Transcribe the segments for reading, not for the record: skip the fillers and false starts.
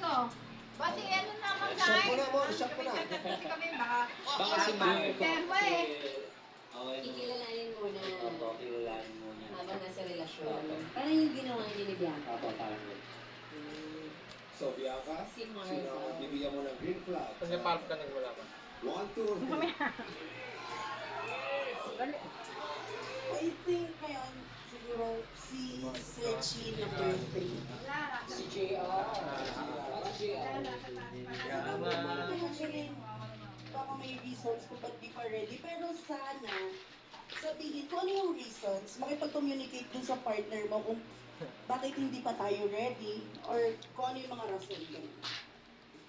ano? Bati ano naman Shot guys? mo na mo, shot mo na. Kasi kami baka si Mark. Terwa eh. Okay. Kikilalanin muna. Opo, kilalanin muna. Habang nasa relasyon. Opo. Parang yung ginawa niya ni Bianca. Opo, parang yun. So, Bianca, Si Mark. sino ang bibigyan mo ng green flag? Pag napalap ka, nagmula ka. 1, 2, 3. I think ngayon siguro si Sechi number 3. Si JR. Si JR. Actually, baka may reasons kung ba't di pa ready. Pero sana, sabihin kung ano yung reasons, makipag-communicate dun sa partner mo kung bakit hindi pa tayo ready or kung ano yung mga rason dun.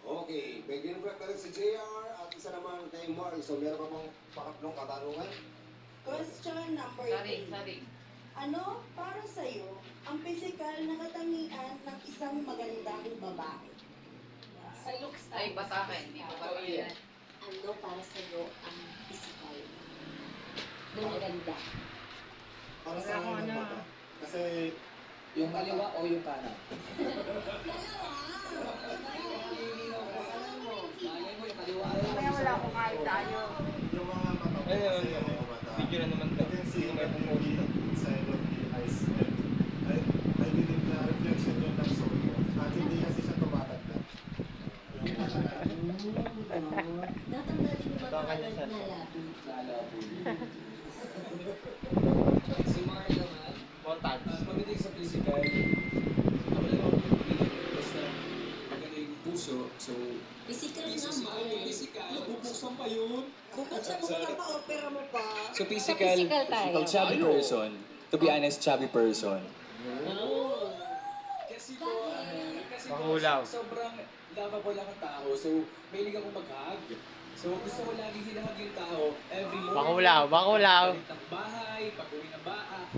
Okay, may green flag na rin si JR at isa naman kay Mark. So, meron pa bang pangatlong katanungan? Question number 3. Ano para sa'yo ang physical na katangian ng isang magandang babae? Sa looks Ay, bata ka, hindi ko pa yan. Ano para sa'yo ang physical na maganda? Para sa akin ng bata. Kasi Yung kaliwa o yung kanan? Malay mo yung kaliwa. Kaya wala akong kahit tayo. yung mga mata ko Ayun, kasi yung mga mata. video na naman to. I can see the beauty inside of the eyes. And I believe na reflection yun ng soul ko. At hindi kasi siya tumatagda. Natanda din yung Baka mga niya agad sa- na labi. Lalabo. Si Mark naman. Montage. Pagdating sa physical, ako lang ako pipili. Basta maganda yung puso. So, Physical physical, naman. physical, bubuksan pa yun. Bukod sa mga pa-opera mo pa, So, physical, physical tayo. pag chubby person, to be honest, chubby person. Kasi po, Mahulaw. sobrang lovable lang ang tao. So, mahilig ako mag-hug. So, gusto ko lagi hinahag yung tao every morning. Bakulaw, bakulaw. Palit ng bahay, pag-uwi ng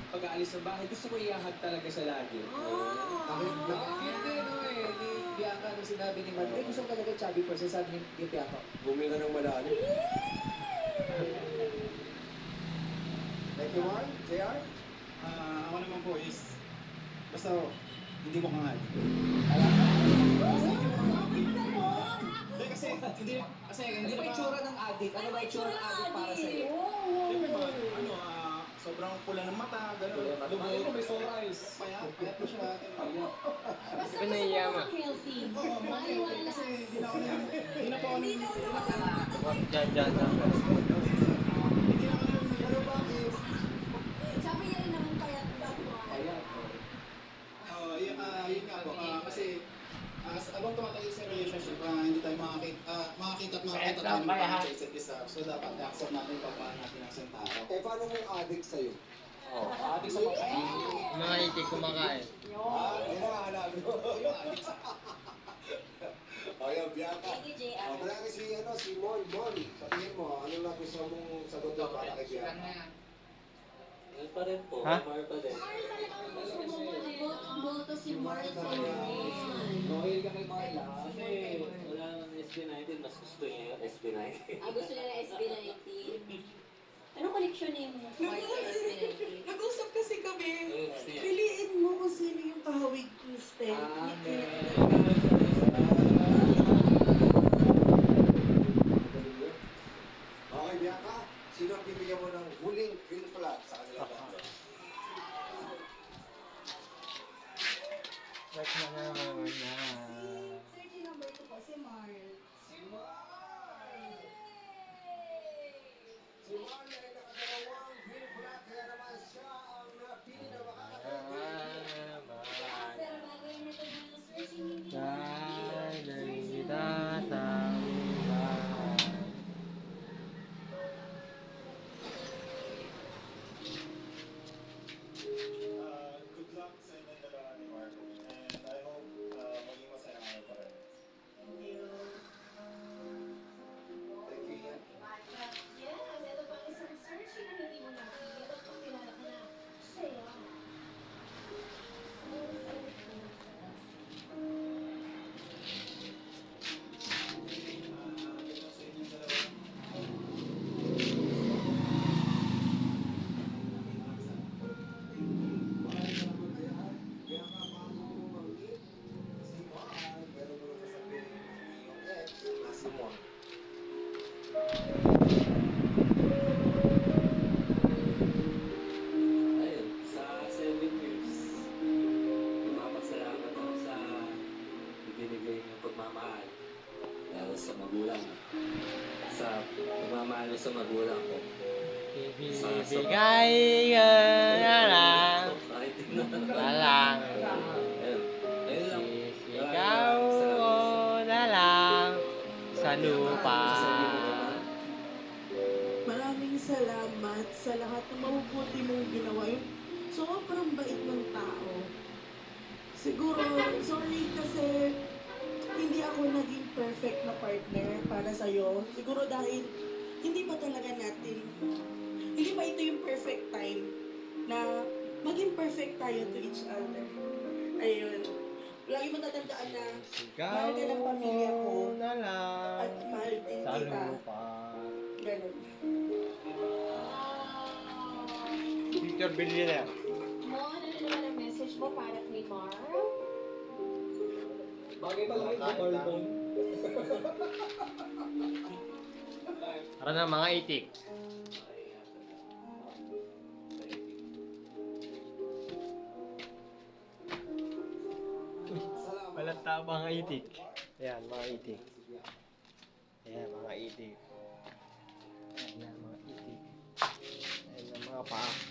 pag-aalis ng bahay, gusto ko i-hug talaga siya lagi. Hindi, ano eh. Ni Bianca, nung sinabi ni Mark, gusto ko talaga chubby person, sabi ni Bianca. Huminga ng malalim. Thank you, Mark. JR? Ako naman po is, basta hindi mo kangad. Hindi Ano ba yung tsura ng addict? Ano ba yung tsura ng addict para sa'yo? Siyempre mga, sobrang pula ng mata, gano'n. Malay mo, may sore eyes. Payat mo siya. Basta Di ba naiyaman? healthy. Kasi hindi na ako hindi na po ako Hindi daw Diyan, diyan, diyan. hindi na ako Pero bakit? Sabi niya rin naman payat daw. Ayan. yun nga po, kasi abang tumatagal sa relationship, hindi tayo makakita at makakita tayo ng pangit sa isa't isa. So dapat accept natin yung pagmahal natin ng isang tao. Eh, paano mo addict sa'yo? Addict sa pagkain. Mga itik kumakain. Yan ang hanapin mo. Yung addict sa... O, yan, Bianca. Thank you, JR. O, talaga si Mon. Sabihin mo, ano na gusto mong sagot na para kay Bianca? Yan pa rin po. Ha? Mark pa din. Boto si Mark Loyal ka kay Marla. Kasi wala nang SB19, mas gusto niya yung SB19. Gusto niya ng SB19. Anong connection ni Mark sa SB19? nag-usap kasi kami. Gusto niya. Piliin mo kung sino yung kahawig ni Stel. Okay, Bianca. Sino ang bibigyan mo ng huling green flag sa kanila ba? Like na naman na. Search number 2 po, si Mark. Si Mark ay nakadalawang green flag, kaya naman siya ang napili na makakatagpili. Pero bago yun ito yung searching hindi Dahil kita sa buhay. Good luck sa inyong dalawa ni Marco. And I hope maging masaya kayo pa rin. Thank you. magulang. Sa pagmamahal mo sa magulang ko. Ibibigay ka na lang. Kahit di na. Na lang. Ayun. Ayun lang. Sisigaw ko na lang sa lupa. Maraming salamat sa lahat ng mabubuti mong ginawa. Yung sobrang bait ng tao. Siguro, sorry kasi hindi ako naging perfect na partner para sa'yo. Siguro dahil hindi pa talaga natin, hindi pa ito yung perfect time na maging perfect tayo to each other. Ayun. Lagi mo tatandaan na Sigaw mahal ka ng pamilya ko ko na lang at mahal din sa kita. lupa. Ganun. Future billionaire. Mon, ano naman ang message mo para kay Mar? Bagay pa lang yung Barbon. Para na mga itik. Walang tama mga itik. Ayan, mga itik. Ayan, mga itik. Ayan, mga itik. Ayan, mga paa.